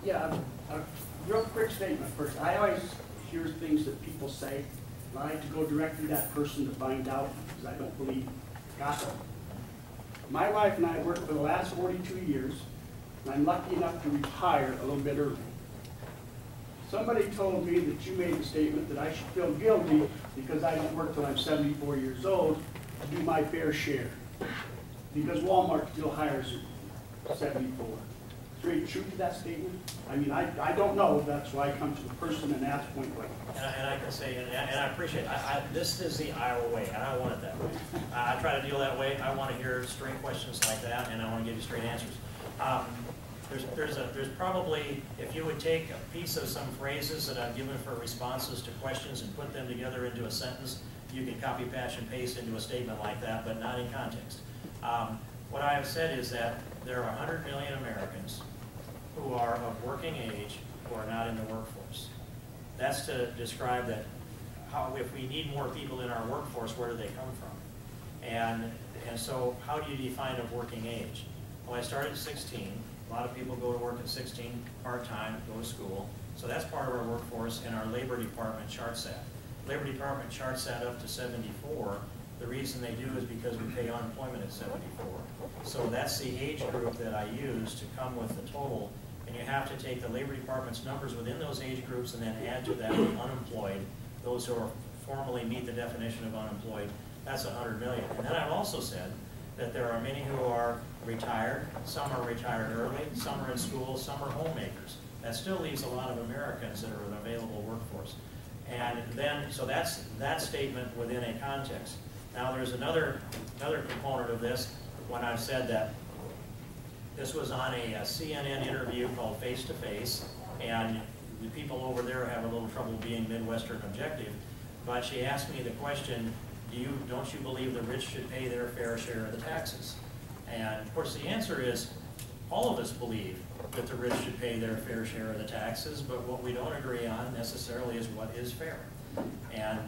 Yeah, a real quick statement first. I always hear things that people say, and I like to go directly to that person to find out, because I don't believe gossip. My wife and I worked for the last 42 years, and I'm lucky enough to retire a little bit early. Somebody told me that you made a statement that I should feel guilty because I don't work till I'm 74 years old to do my fair share, because Walmart still hires at 74. Is there any truth to that statement? I mean, I don't know. That's why I come to the person and ask point blank. And I can say, and I appreciate it. This is the Iowa way, and I want it that way. I try to deal that way. I want to hear straight questions like that, and I want to give you straight answers. There's probably, if you would take a piece of some phrases that I've given for responses to questions and put them together into a sentence, you can copy, patch, and paste into a statement like that, but not in context. What I have said is that there are 100 million Americans who are of working age who are not in the workforce. That's to describe that if we need more people in our workforce, where do they come from? And so how do you define of working age? Well, I started at 16. A lot of people go to work at 16, part-time, go to school. So that's part of our workforce, and our Labor Department charts that. Labor Department charts that up to 74. The reason they do is because we pay unemployment at 74. So that's the age group that I use to come with the total. And you have to take the Labor Department's numbers within those age groups and then add to that the unemployed, those who are formally meet the definition of unemployed. That's 100 million. And then I've also said that there are many who are retired, some are retired early, some are in school, some are homemakers. That still leaves a lot of Americans that are an available workforce. And then, so that's that statement within a context. Now there's another component of this when I've said that this was on a CNN interview called Face to Face, and the people over there have a little trouble being Midwestern objective, but she asked me the question, don't you believe the rich should pay their fair share of the taxes? And of course the answer is, all of us believe that the rich should pay their fair share of the taxes, but what we don't agree on necessarily is what is fair. And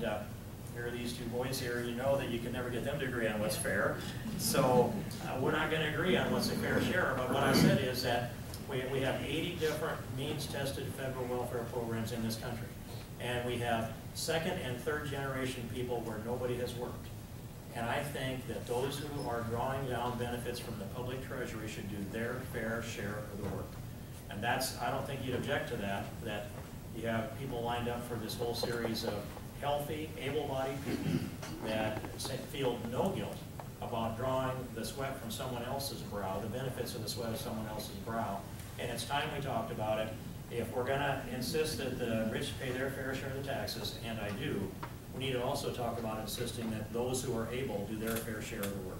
here are these two boys here, you know that you can never get them to agree on what's fair. So we're not going to agree on what's a fair share, but what I said is that we have 80 different means-tested federal welfare programs in this country. And we have second and third generation people where nobody has worked. And I think that those who are drawing down benefits from the public treasury should do their fair share of the work. And that's, I don't think you'd object to that you have people lined up for this whole series of healthy, able-bodied people that feel no guilt about drawing the sweat from someone else's brow, the benefits of the sweat of someone else's brow. And it's time we talked about it. If we're going to insist that the rich pay their fair share of the taxes, and I do, we need to also talk about insisting that those who are able do their fair share of the work.